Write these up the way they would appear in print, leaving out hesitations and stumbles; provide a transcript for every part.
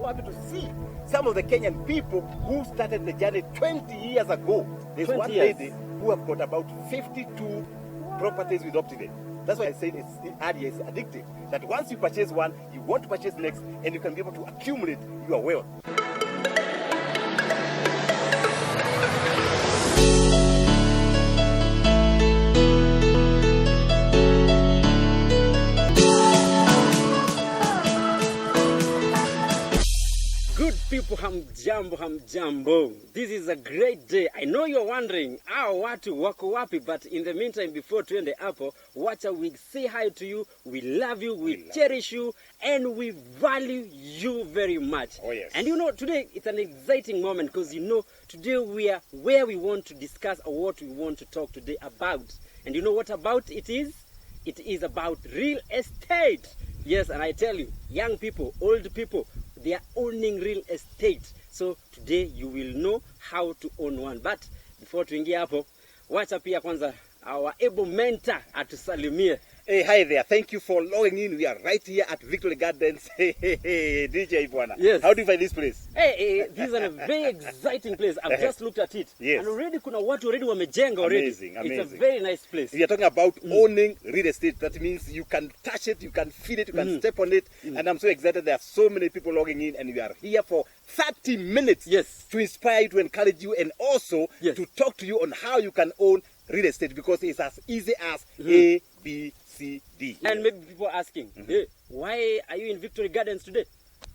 happy to see some of the Kenyan people who started the journey 20 years ago. There's one lady who have got about 52 properties with Optiven. That's why I said it's addictive. That once you purchase one, you want to purchase next, and you can be able to accumulate your wealth. Good people, hamjambo. This is a great day. I know you're wondering, watu wako wapi, but in the meantime, before tuende hapo, we say hi to you. We love you, we cherish you, and we value you very much. Oh yes. And you know, today it's an exciting moment because you know, today we are where we want to discuss or what we want to talk today about. And you know what about it is? It is about real estate. Yes, and I tell you, young people, old people, they are owning real estate. So today you will know how to own one. But before tuingie hapo, wacha pia kwanza our able mentor atusalimie. Hey, hi there. Thank you for logging in. We are right here at Victory Gardens. Hey, DJ Bwana. Yes. How do you find this place? Hey, this is a very exciting place. I've just looked at it. Yes. And already kuna watu already wamejenga already. Amazing. It's a very nice place. We are talking about owning real estate. That means you can touch it, you can feel it, you can step on it. And I'm so excited. There are so many people logging in, and we are here for 30 minutes to inspire you, to encourage you, and also to talk to you on how you can own real estate, because it's as easy as A, B, C, D. And maybe people are asking, hey, why are you in Victory Gardens today?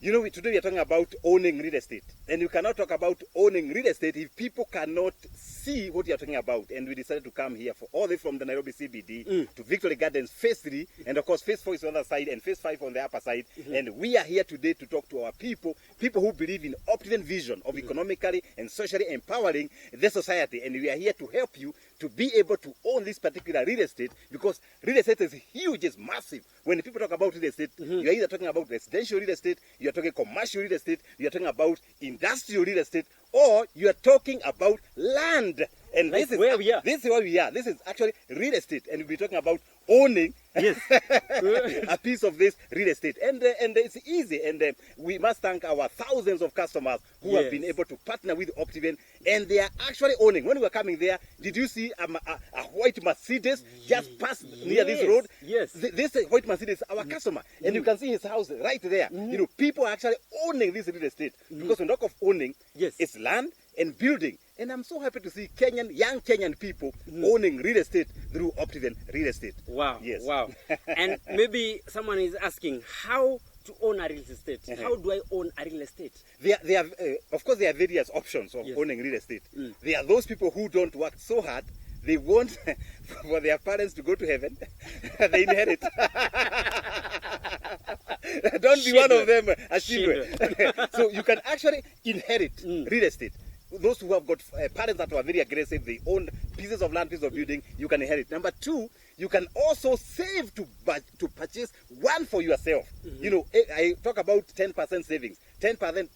You know, today we are talking about owning real estate. And you cannot talk about owning real estate if people cannot see what you are talking about. And we decided to come here for all the way from the Nairobi CBD to Victory Gardens Phase 3. And of course, Phase 4 is on the other side and Phase 5 on the upper side. And we are here today to talk to our people who believe in Optiven vision of economically and socially empowering the society. And we are here to help you to be able to own this particular real estate, because real estate is huge, it's massive. When people talk about real estate, you are either talking about residential real estate, you are talking commercial real estate, you are talking about industrial real estate, or you are talking about land. And this is where we are. This is where we are. This is actually real estate, and we'll be talking about owning a piece of this real estate. And it's easy, and we must thank our thousands of customers who have been able to partner with Optiven, and they are actually owning. When we were coming there, did you see a white Mercedes just passed near this road? Yes. This white Mercedes is our customer, and you can see his house right there. You know, people are actually owning this real estate, because when we talk of owning, it's land and building. And I'm so happy to see young Kenyan people owning real estate through Optiven Real Estate. Wow. Yes. Wow. And maybe someone is asking how to own a real estate. How do I own a real estate? Of course, there are various options of owning real estate. There are those people who don't work so hard. They want for their parents to go to heaven. They inherit. Don't be one of them, children. So you can actually inherit real estate. Those who have got parents that were very aggressive, they own pieces of land, pieces of building, you can inherit. Number two, you can also save to purchase one for yourself. You know, I talk about 10% savings, 10%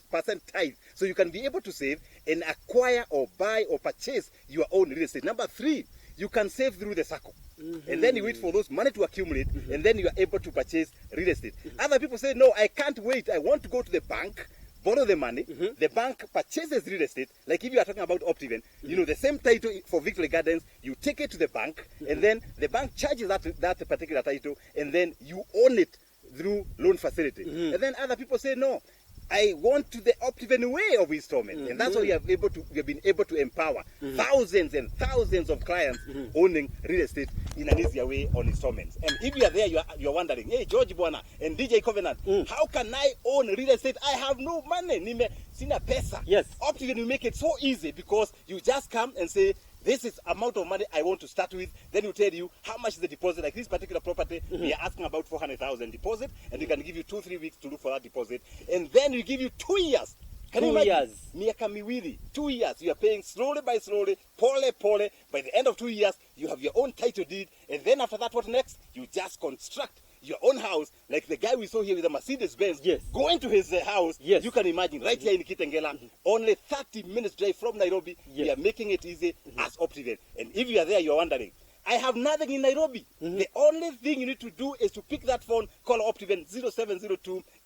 tithe. So you can be able to save and acquire or buy or purchase your own real estate. Number three, you can save through the circle. And then you wait for those money to accumulate, and then you are able to purchase real estate. Other people say, no, I can't wait. I want to go to the bank, borrow the money, the bank purchases real estate. Like if you are talking about Optiven, you know, the same title for Victory Gardens, you take it to the bank, and then the bank charges that particular title, and then you own it through loan facility. And then other people say, no, I want to the Optiven way of installment. And that's why we have been able to empower thousands and thousands of clients owning real estate in an easier way on installments. And if you are there, you are wondering, hey, George Bwana and DJ Covenant, how can I own real estate? I have no money. Sina pesa. Yes. Optiven will make it so easy, because you just come and say, this is amount of money I want to start with. Then we tell you how much is the deposit. Like this particular property, we are asking about 400,000 deposit, and we can give you 2-3 weeks to look for that deposit. And then we give you 2 years. Can you imagine? Miaka miwili, 2 years. You are paying slowly by slowly, pole. By the end of 2 years, you have your own title deed. And then after that, what next? You just construct your own house, like the guy we saw here with the Mercedes-Benz, going to his house. You can imagine, right here in Kitengela, only 30 minutes drive from Nairobi. We are making it easy as Optiven. And if you are there, you are wondering, I have nothing in Nairobi. The only thing you need to do is to pick that phone, call Optiven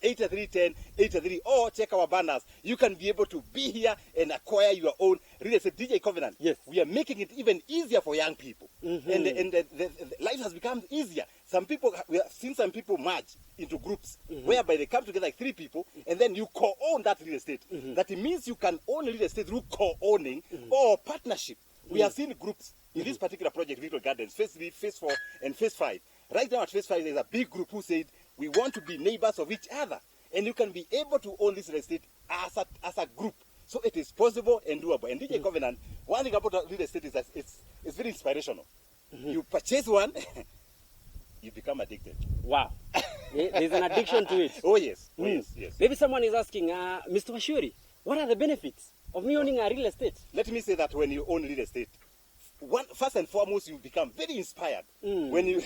0702-8310-83, or check our banners. You can be able to be here and acquire your own real estate. DJ Covenant, yes, we are making it even easier for young people. And the life has become easier. We have seen some people merge into groups whereby they come together like 3 people, and then you co-own that real estate. That means you can own real estate through co-owning or partnership. We have seen groups in this particular project, Victory Gardens, phase 3, phase 4, and phase 5. Right now at phase 5, there's a big group who said, we want to be neighbors of each other. And you can be able to own this real estate as a group. So it is possible and doable. And DJ Covenant, one thing about real estate is that it's very inspirational. You purchase one, you become addicted. Wow. There's an addiction to it. Oh, yes. Oh, yes. Maybe someone is asking, Mr. Wachiuri, what are the benefits of me owning a real estate? Let me say that when you own real estate, first and foremost, you become very inspired. When you,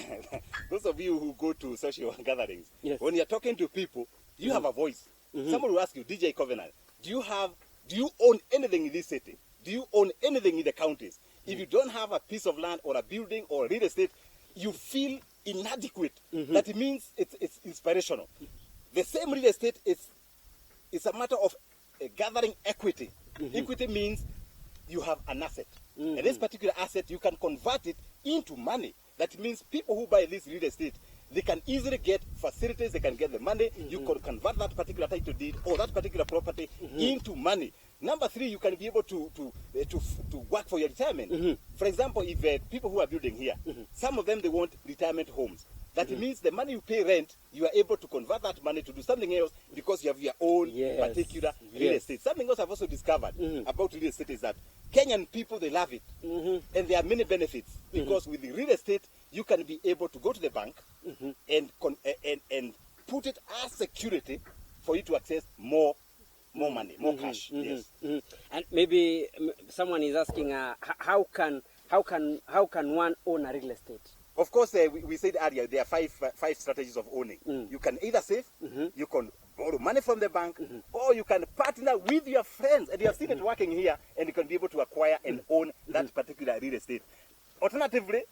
those of you who go to social gatherings, when you're talking to people, you have a voice. Someone will ask you, DJ Covenant, do you own anything in this city? Do you own anything in the counties? If you don't have a piece of land or a building or real estate, you feel inadequate. That means it's inspirational. The same real estate is a matter of gathering equity. Equity means you have an asset. And this particular asset, you can convert it into money. That means people who buy this real estate, they can easily get facilities, they can get the money. You can convert that particular title deed or that particular property into money. Number 3, you can be able to work for your retirement. For example, if people who are building here, some of them, they want retirement homes. That means the money you pay rent, you are able to convert that money to do something else because you have your own particular real estate. Something else I've also discovered about real estate is that Kenyan people, they love it. And there are many benefits because with the real estate, you can be able to go to the bank and put it as security for you to access more money, more cash. And maybe someone is asking, how can one own a real estate? Of course, we said earlier, there are five strategies of owning. You can either save, you can borrow money from the bank, or you can partner with your friends. And you have seen it working here, and you can be able to acquire and own that particular real estate. Alternatively,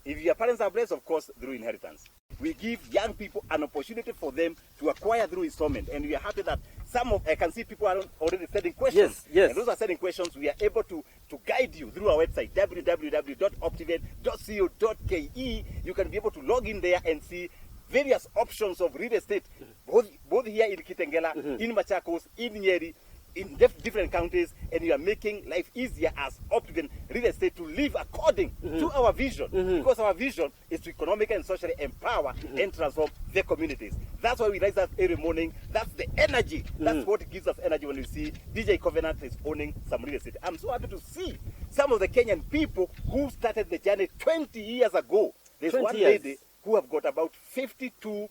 if your parents are blessed, of course, through inheritance. We give young people an opportunity for them to acquire through installment. And we are happy that I can see people are already sending questions. Yes. And those are sending questions. We are able to guide you through our website, www.optiven.co.ke. You can be able to log in there and see various options of real estate, both here in Kitengela, in Machakos, in Nyeri, in different counties, and you are making life easier as Optiven Real Estate to live according to our vision. Because our vision is to economically and socially empower and transform the communities. That's why we rise up every morning. That's the energy. That's what gives us energy when we see DJ Covenant is owning some real estate. I'm so happy to see some of the Kenyan people who started the journey 20 years ago. There's one lady who have got about 52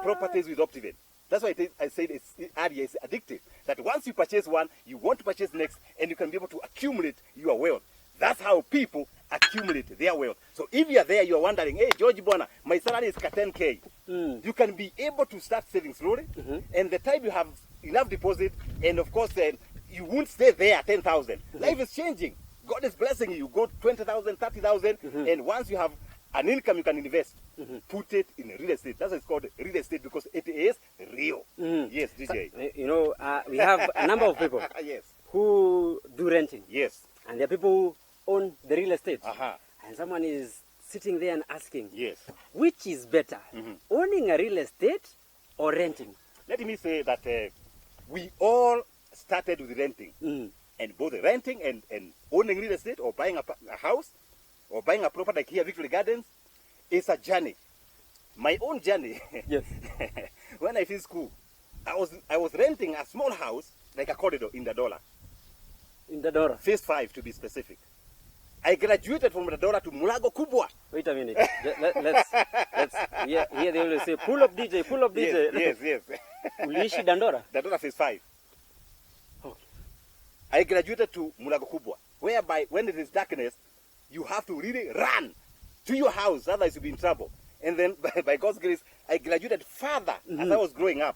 properties with Optiven. That's why I said it's addictive. That once you purchase one, you want to purchase next, and you can be able to accumulate your wealth. That's how people accumulate their wealth. So if you are there, you are wondering, hey, George Bona, my salary is 10K. You can be able to start saving slowly, and the time you have enough deposit, and of course, you won't stay there at 10,000. Life is changing. God is blessing you. You go 20,000, 30,000, and once you have an income you can invest, put it in real estate. That's why it's called real estate, because it is real. Yes, DJ. So, we have a number of people who do renting. Yes. And there are people who own the real estate. And someone is sitting there and asking, which is better, owning a real estate or renting? Let me say that we all started with renting. And both renting and owning real estate or buying a house or buying a property like here, Victory Gardens, is a journey. My own journey. Yes. When I finished school, I was renting a small house, like a corridor in the dollar. In the Dora. Phase 5 to be specific. I graduated from the Dora to Mulago Kubwa. Wait a minute. Let's here they always say, pull up DJ, pull up DJ. Yes. Uliishi Dandora? Dandora Phase 5. Okay. I graduated to Mulago Kubwa, whereby when it is darkness, you have to really run to your house, otherwise you'll be in trouble. And then, by God's grace, I graduated further as I was growing up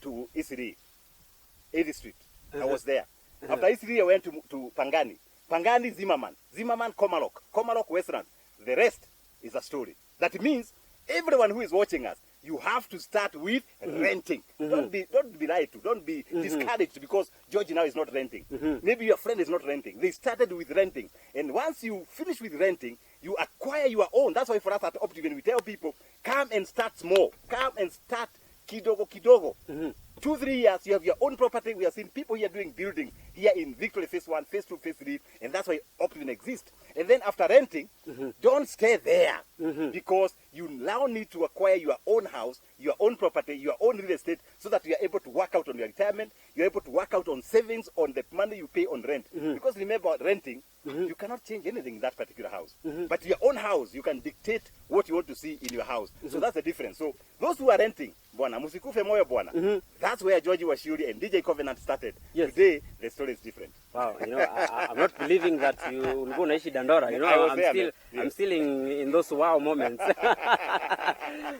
to Isiri, 80th Street. I was there. After Isiri, I went to Pangani. Pangani, Zimmerman. Zimmerman, Komalok. Komalok, Westlands. The rest is a story. That means everyone who is watching us, you have to start with renting. Don't be lied to. Don't be discouraged because George now is not renting. Maybe your friend is not renting. They started with renting. And once you finish with renting, you acquire your own. That's why for us at Optiven, we tell people, come and start small. Come and start kidogo kidogo. 2-3 years, you have your own property. We have seen people here doing building here in Victory Phase 1, Phase 2, Phase 3, and that's why Optiven exists. And then after renting, don't stay there because you now need to acquire your own house, your own property, your own real estate so that you are able to work out on your retirement, you're able to work out on savings, on the money you pay on rent. Because remember, renting, you cannot change anything in that particular house. But your own house, you can dictate what you want to see in your house. So that's the difference. So those who are renting, bwana, musikufe moyo bwana. That's where George Wachiuri and DJ Covenant started. Yes. Today, the story is different. Wow, you know, I'm not believing that you will go Naishi Dandora. You know, I'm still in those wow moments.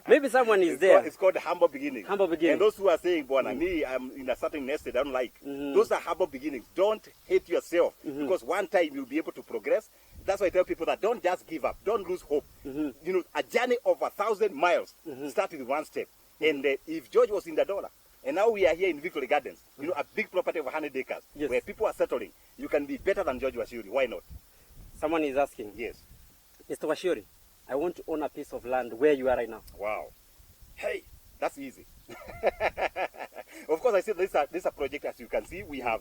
Maybe someone is there. It's called humble beginnings. Humble beginnings. And those who are saying, "Bona, me, I'm in a certain nest that I don't like." Those are humble beginnings. Don't hate yourself because one time you'll be able to progress. That's why I tell people that don't just give up. Don't lose hope. You know, a journey of 1,000 miles starts with one step. And if George was in the dollar, and now we are here in Victory Gardens, you know, a big property of 100 acres, where people are settling, you can be better than George Wachiuri. Why not? Someone is asking. Yes. Mr. Wachiuri, I want to own a piece of land where you are right now. Wow. Hey, that's easy. Of course, I said this is a project, as you can see, we have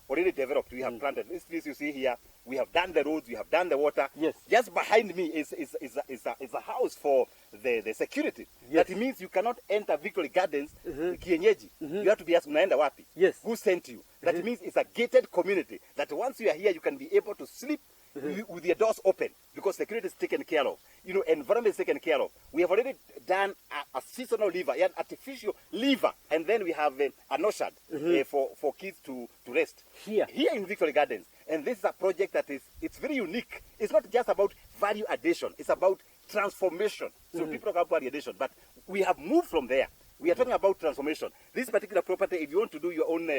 already developed. We have planted. This place you see here, we have done the roads, we have done the water. Yes. Just behind me is a house for the security. Yes. That means you cannot enter Victory Gardens, kienyeji. You have to be asked, unaenda wapi? Yes. Who sent you? That means it's a gated community. That once you are here, you can be able to sleep with your doors open because security is taken care of. You know, environment is taken care of. We have already done a seasonal liver, an artificial liver, and then we have an orchard for kids to rest. Here in Victory Gardens. And this is a project that it's very unique. It's not just about value addition. It's about transformation. So people talk about value addition, but we have moved from there. We are talking about transformation. This particular property, if you want to do your own,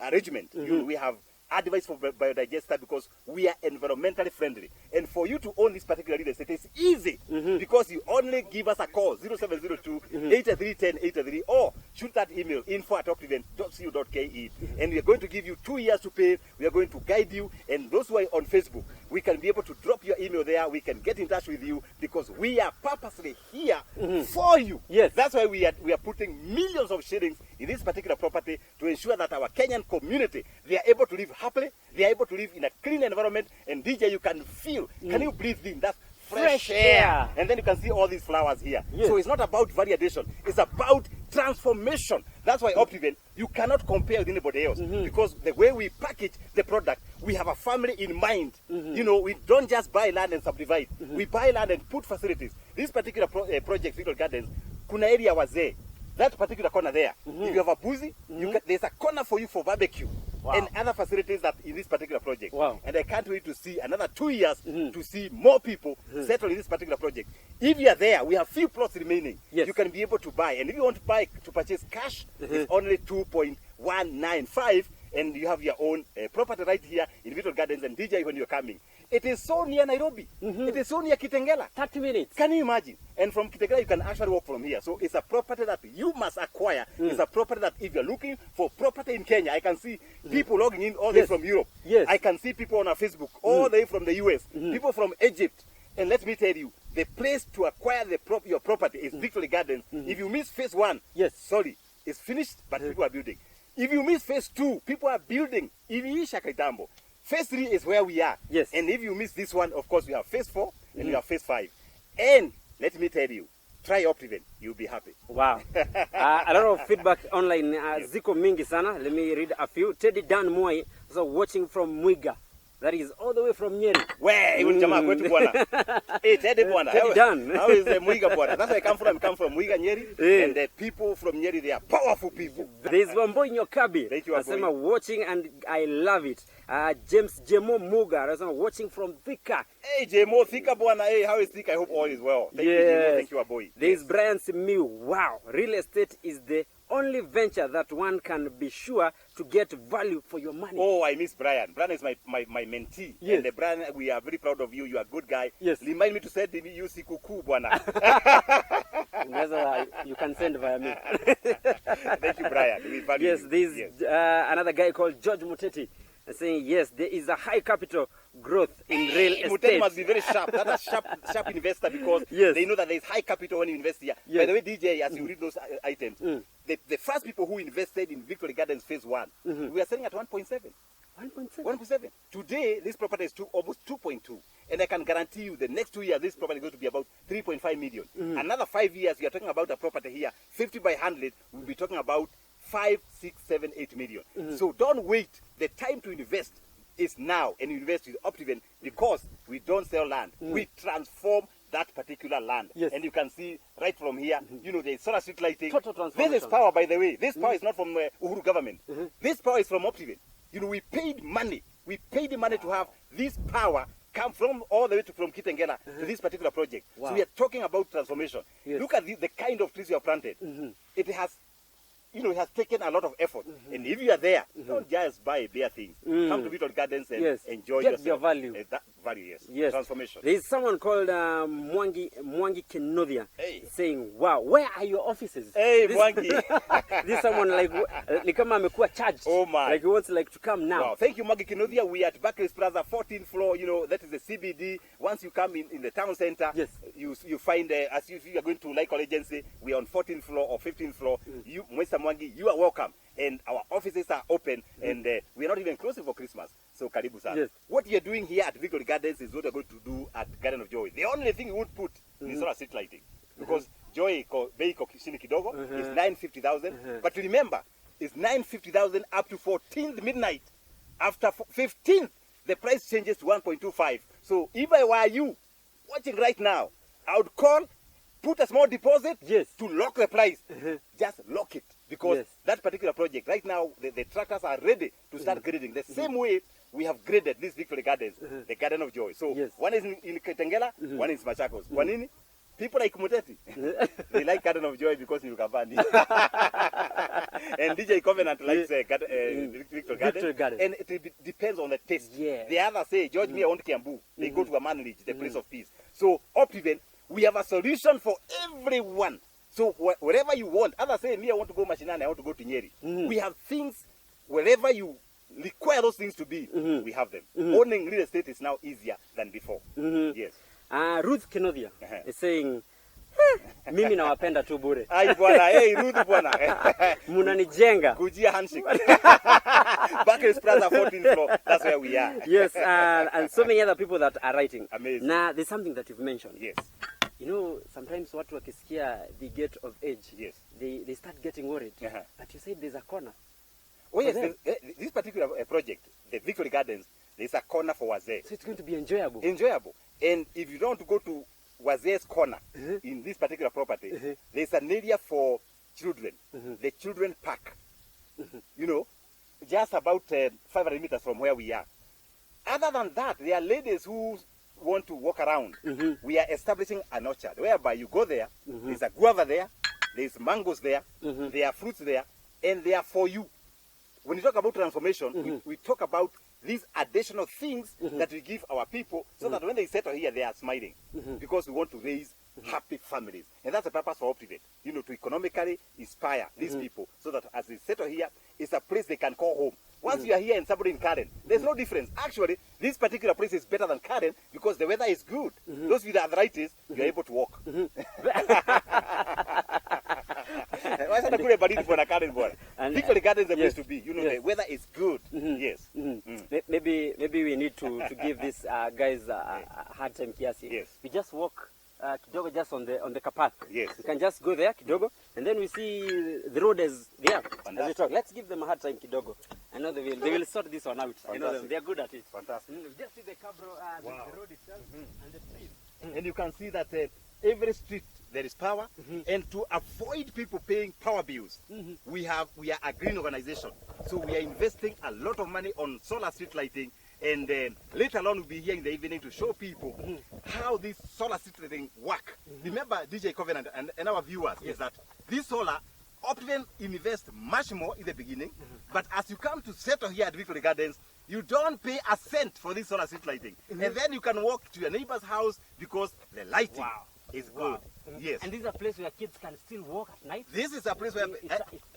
arrangement, we have advice for biodigester because we are environmentally friendly. And for you to own this particular real estate, it's easy because you only give us a call, 0702-8310-83, or shoot that email, info@optiven.co.ke. And we are going to give you 2 years to pay. We are going to guide you. And those who are on Facebook, we can be able to drop your email there. We can get in touch with you because we are purposely here for you. Yes. That's why we are putting millions of shillings in this particular property to ensure that our Kenyan community, they are able to live happily, they are able to live in a clean environment. And DJ, you can feel, can you breathe in that fresh air? And then you can see all these flowers here. Yes. So it's not about value addition, it's about transformation. That's why Optiven, you cannot compare with anybody else because the way we package the product, we have a family in mind. You know, we don't just buy land and subdivide. We buy land and put facilities. This particular project, Victory Gardens, kuna area wazee. That particular corner there, if you have a buzi, there's a corner for you for barbecue. Wow. And other facilities that in this particular project. Wow. And I can't wait to see another 2 years to see more people settle in this particular project. If you are there, we have few plots remaining. Yes. You can be able to buy. And if you want to purchase cash, it's only 2.195. And you have your own property right here in Victory Gardens. And DJ, when you're coming, it is so near Nairobi. It is so near Kitengela. 30 minutes. Can you imagine? And from Kitengela, you can actually walk from here. So it's a property that you must acquire. It's a property that if you're looking for property in Kenya, I can see people logging in all the way from Europe. Yes. I can see people on our Facebook all the way from the US, people from Egypt. And let me tell you, the place to acquire your property is Victory Gardens. If you miss phase 1, sorry, it's finished, but people are building. If you miss phase 2, people are building. Phase 3 is where we are. Yes. And if you miss this one, of course, we have phase 4 and we have phase 5. And let me tell you, try Optiven, you'll be happy. Wow. A lot of feedback online. Ziko mingi sana. Let me read a few. Teddy Dan Moy, so watching from Mwiga. That is all the way from Nyeri. Where? Hey, Teddy Bwana. Teddy Dan. How is the Mwiga Bwana? That's where I come from. I come from Mwiga, Nyeri. And the people from Nyeri, they are powerful people. There's one boy in your cabin. Thank you, Asema watching and I love it. James Jemo Muga, Asema watching from Thika. Hey, Jemo, Thika Bwana. Hey, how is Thika? I hope all is well. Thank you, Jemo. Thank you, boy. There's Brian Simiu. Wow. Real estate is the only venture that one can be sure to get value for your money. Oh, I miss Brian. Brian is my mentee. Yes. And Brian, we are very proud of you. You are a good guy. Yes. Remind me to send you sikuku, bwana. You can send via me. Thank you, Brian. We value yes, you. there's another guy called George Muteti saying, yes, there is a high capital growth in real estate. Muteti must be very sharp. That's a sharp investor because yes. they know that there is high capital when you invest here. Yes. By the way, DJ, as you read those items, the first people who invested in Victory Gardens Phase 1, we are selling at 1.7. 1.7. Today, this property is almost 2.2. And I can guarantee you the next 2 years, this property is going to be about 3.5 million. Another 5 years, we are talking about a property here, 50 by 100, we'll be talking about 5, 6, 7, 8 million. So don't wait. The time to invest is now, and invest with Optiven because we don't sell land. We transform that particular land. Yes. And you can see right from here, you know, there's solar street lighting. Total transformation. This is power, by the way. This power is not from Uhuru government. This power is from Optiven. You know, we paid money. We paid the money to have this power come from all the way from Kitengela to this particular project. Wow. So we are talking about transformation. Yes. Look at the kind of trees you have planted. It has, you know, it has taken a lot of effort. And if you are there, don't just buy bare things. Come to Victory Gardens and yes. enjoy Get yourself. your value. That value, yes. Yes. Transformation. There is someone called Mwangi Kenodia saying, wow, where are your offices? Hey, Mwangi. This someone like, ni kama amekuwa charged. Oh, my. Like he wants like to come now. Wow. Thank you, Mwangi Kenodia. We are at Barclays Plaza, 14th floor. You know, that is the CBD. Once you come in the town center, yes. you find, as if you are going to Like Agency, we are on 14th floor or 15th floor. You, Mr. Mwangi, you are welcome. And our offices are open, and we are not even closing for Christmas. So, karibu sana. Yes. What you're doing here at Victory Gardens is what you're going to do at Garden of Joy. The only thing you would put is solar street lighting. Because Joy, bei shini kidogo, is 950,000. But remember, it's 950,000 up to 14th midnight. After 15th, the price changes to 1.25. So, if I were you watching right now, I would call, put a small deposit to lock the price. Just lock it. Because that particular project, right now, the tractors are ready to start grading. The same way we have graded this Victory Gardens, the Garden of Joy. So one is in Kitengela, one is Machakos. Wanini? People like Muteti, they like Garden of Joy because you can find it. And DJ Covenant likes Victory Garden. And it depends on the taste. Yeah. The others say, George, me, I want Kiambu. They go to a manage, the Prince of Peace. So, Optiven, we have a solution for everyone. So wherever you want, others say, me, I want to go Machinani, I want to go to Nyeri. We have things, wherever you require those things to be, we have them. Owning real estate is now easier than before. Yes. Ruth Kenodia is saying, mimi nawapenda tu bure. Ay, bwana, hey, Ruth, bwana. Munanijenga. Kujia handshake. Barclays Plaza, 14th floor, that's where we are. Yes, and so many other people that are writing. Amazing. Now, there's something that you've mentioned. Yes. You know, sometimes watu wakisikia the gate of age, they start getting worried. But you said there's a corner. Oh yes, this particular project, the Victory Gardens, there's a corner for Wazee. So it's going to be enjoyable. Enjoyable. And if you don't want to go to Wazee's corner in this particular property, there's an area for children, the children park. You know, just about 500 meters from where we are. Other than that, there are ladies who want to walk around. We are establishing an orchard whereby you go there, there's a guava there, there's mangoes there, there are fruits there, and they are for you. When you talk about transformation, we talk about these additional things that we give our people so that when they settle here, they are smiling. Because we want to raise happy families. And that's the purpose for Optiven, you know, to economically inspire these people so that as they settle here, it's a place they can call home. Once you are here and somebody in Karen, there's no difference. Actually, this particular place is better than Karen because the weather is good. Those with arthritis, you're able to walk. Victory Gardens is the place to be. You know, the weather is good. Yes. Maybe we need to give these guys a hard time kiasi. Yes. We just walk kidogo just on the car park. Yes. We can just go there kidogo, and then we see the road is there. Fantastic. As we talk, let's give them a hard time kidogo. I know they will sort this one out. I know them. They are good at it. Fantastic. Just see the cabro, the road itself and the trees. And you can see that every street there is power, and to avoid people paying power bills, we are a green organization. So we are investing a lot of money on solar street lighting, and later on we'll be here in the evening to show people how this solar street lighting work. Remember, DJ Covenant and our viewers is that this solar, often invest much more in the beginning, but as you come to settle here at Victory Gardens, you don't pay a cent for this solar street lighting. And then you can walk to your neighbor's house because the lighting is good. Yes. And this is a place where kids can still walk at night? This is a place where...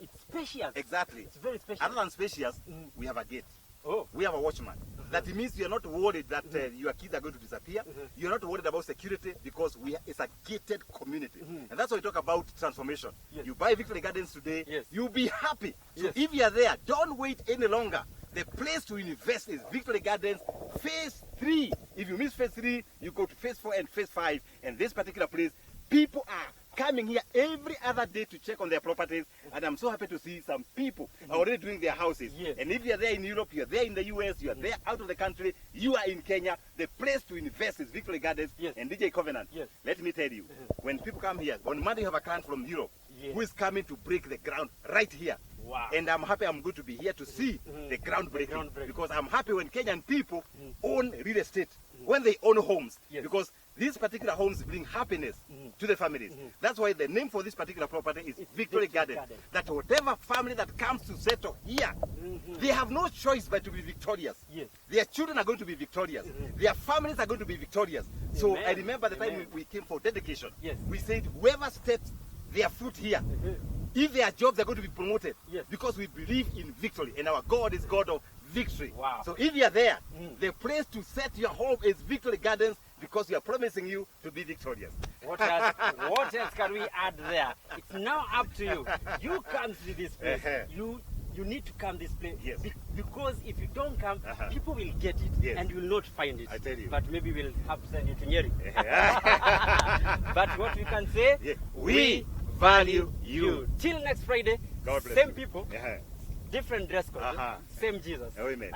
It's spacious. Exactly. It's very spacious. Other than spacious, we have a gate. Oh. We have a watchman. That means you're not worried that your kids are going to disappear. You're not worried about security because it's a gated community. And that's why we talk about transformation. Yes. You buy Victory Gardens today, yes, you'll be happy. So yes, if you're there, don't wait any longer. The place to invest is Victory Gardens Phase 3. If you miss Phase 3, you go to Phase 4 and Phase 5. And this particular place, people are coming here every other day to check on their properties, and I'm so happy to see some people already doing their houses. Yes. And if you're there in Europe, you're there in the US, you're there out of the country, you are in Kenya, the place to invest is Victory Gardens and DJ Covenant. Yes. Let me tell you, when people come here, on Monday you have a client from Europe who is coming to break the ground right here. Wow. And I'm happy I'm going to be here to see the groundbreaking, because I'm happy when Kenyan people own real estate, when they own homes, because these particular homes bring happiness to the families. That's why the name for this particular property is Victory Garden. That whatever family that comes to settle here, they have no choice but to be victorious. Yes. Their children are going to be victorious. Their families are going to be victorious. So I remember the time we came for dedication. Yes. We said whoever steps their foot here, if their jobs are going to be promoted, because we believe in victory, and our God is God of victory. Wow. So if you are there, the place to set your home is Victory Gardens, because we are promising you to be victorious. What else can we add there? It's now up to you. You come to this place. You need to come this place. Yes. Because if you don't come, people will get it and you will not find it. I tell you. But maybe we'll have to send it to Nyeri. But what we can say, we value you. Till next Friday, God bless same you. people, different dress code, same Jesus. Amen.